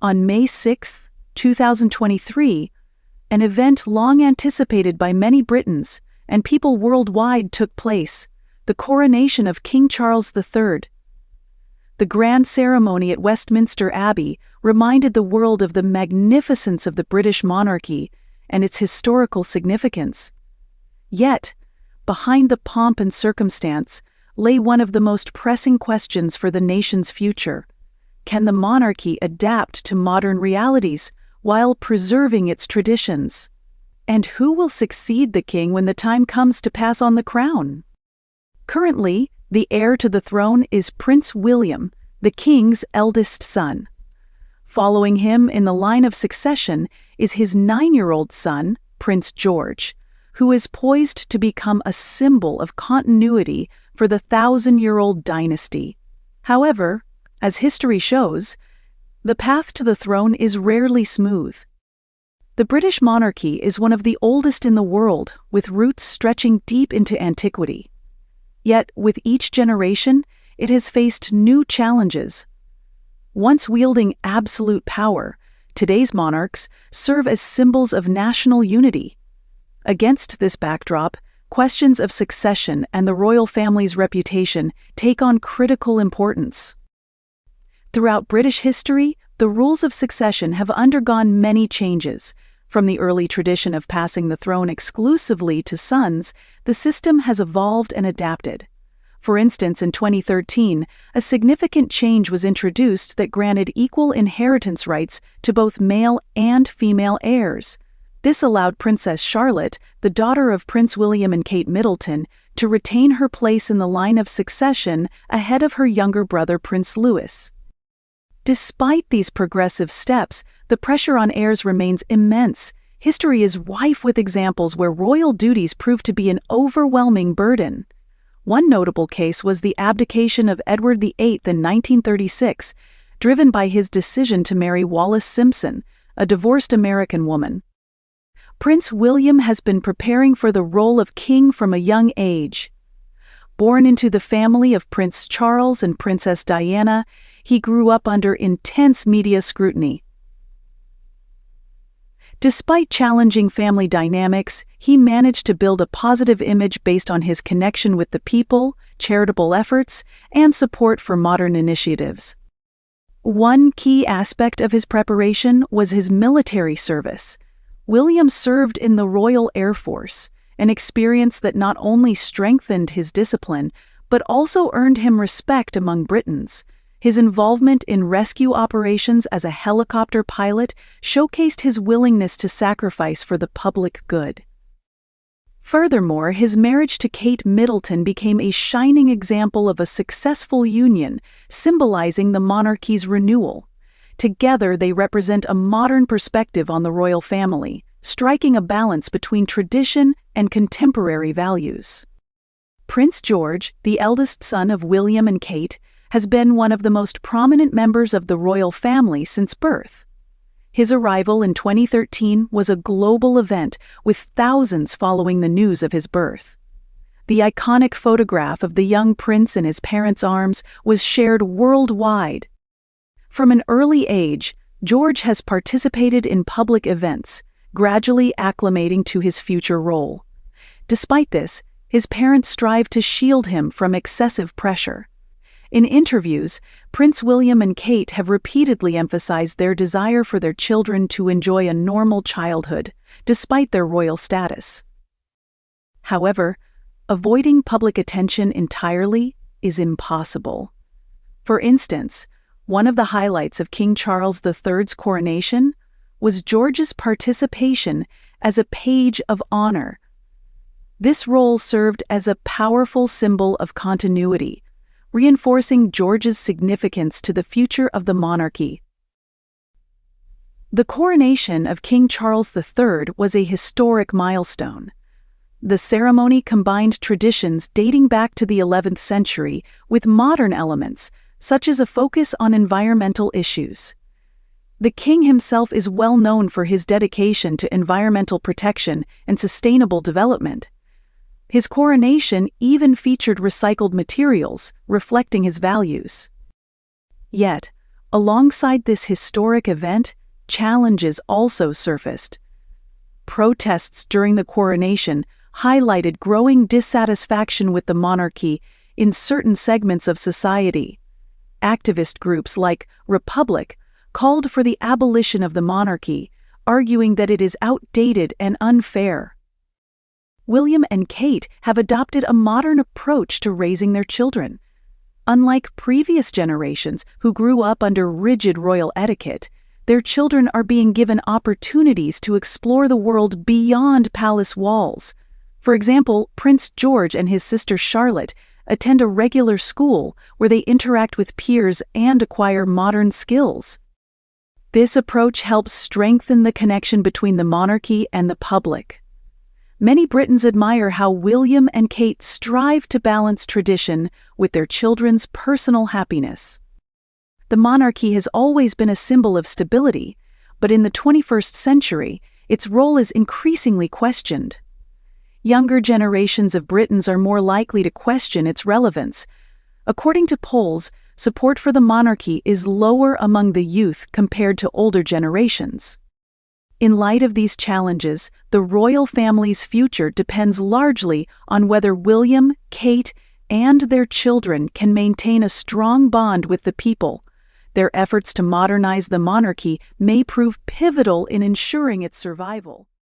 On May 6, 2023, an event long anticipated by many Britons and people worldwide took place: the coronation of King Charles III. The grand ceremony at Westminster Abbey reminded the world of the magnificence of the British monarchy and its historical significance. Yet, behind the pomp and circumstance lay one of the most pressing questions for the nation's future. Can the monarchy adapt to modern realities while preserving its traditions? And who will succeed the king when the time comes to pass on the crown? Currently, the heir to the throne is Prince William, the king's eldest son. Following him in the line of succession is his 9-year-old son, Prince George, who is poised to become a symbol of continuity for the 1,000-year-old dynasty. However, as history shows, the path to the throne is rarely smooth. The British monarchy is one of the oldest in the world, with roots stretching deep into antiquity. Yet, with each generation, it has faced new challenges. Once wielding absolute power, today's monarchs serve as symbols of national unity. Against this backdrop, questions of succession and the royal family's reputation take on critical importance. Throughout British history, the rules of succession have undergone many changes. From the early tradition of passing the throne exclusively to sons, the system has evolved and adapted. For instance, in 2013, a significant change was introduced that granted equal inheritance rights to both male and female heirs. This allowed Princess Charlotte, the daughter of Prince William and Kate Middleton, to retain her place in the line of succession ahead of her younger brother Prince Louis. Despite these progressive steps, the pressure on heirs remains immense. History is rife with examples where royal duties proved to be an overwhelming burden. One notable case was the abdication of Edward VIII in 1936, driven by his decision to marry Wallis Simpson, a divorced American woman. Prince William has been preparing for the role of king from a young age. Born into the family of Prince Charles and Princess Diana, he grew up under intense media scrutiny. Despite challenging family dynamics, he managed to build a positive image based on his connection with the people, charitable efforts, and support for modern initiatives. One key aspect of his preparation was his military service. William served in the Royal Air Force, an experience that not only strengthened his discipline, but also earned him respect among Britons. His involvement in rescue operations as a helicopter pilot showcased his willingness to sacrifice for the public good. Furthermore, his marriage to Kate Middleton became a shining example of a successful union, symbolizing the monarchy's renewal. Together, they represent a modern perspective on the royal family, striking a balance between tradition and contemporary values. Prince George, the eldest son of William and Kate, has been one of the most prominent members of the royal family since birth. His arrival in 2013 was a global event, with thousands following the news of his birth. The iconic photograph of the young prince in his parents' arms was shared worldwide. From an early age, George has participated in public events, gradually acclimating to his future role. Despite this, his parents strive to shield him from excessive pressure. In interviews, Prince William and Kate have repeatedly emphasized their desire for their children to enjoy a normal childhood, despite their royal status. However, avoiding public attention entirely is impossible. For instance, one of the highlights of King Charles III's coronation was George's participation as a page of honor. This role served as a powerful symbol of continuity, reinforcing George's significance to the future of the monarchy. The coronation of King Charles III was a historic milestone. The ceremony combined traditions dating back to the 11th century with modern elements, such as a focus on environmental issues. The king himself is well known for his dedication to environmental protection and sustainable development. His coronation even featured recycled materials, reflecting his values. Yet, Alongside this historic event, challenges also surfaced. Protests during the coronation highlighted growing dissatisfaction with the monarchy in certain segments of society. Activist groups like Republic called for the abolition of the monarchy, arguing that it is outdated and unfair. William and Kate have adopted a modern approach to raising their children. Unlike previous generations who grew up under rigid royal etiquette, their children are being given opportunities to explore the world beyond palace walls. For example, Prince George and his sister Charlotte attend a regular school where they interact with peers and acquire modern skills. This approach helps strengthen the connection between the monarchy and the public. Many Britons admire how William and Kate strive to balance tradition with their children's personal happiness. The monarchy has always been a symbol of stability, but in the 21st century, its role is increasingly questioned. Younger generations of Britons are more likely to question its relevance. According to polls, support for the monarchy is lower among the youth compared to older generations. In light of these challenges, the royal family's future depends largely on whether William, Kate, and their children can maintain a strong bond with the people. Their efforts to modernize the monarchy may prove pivotal in ensuring its survival.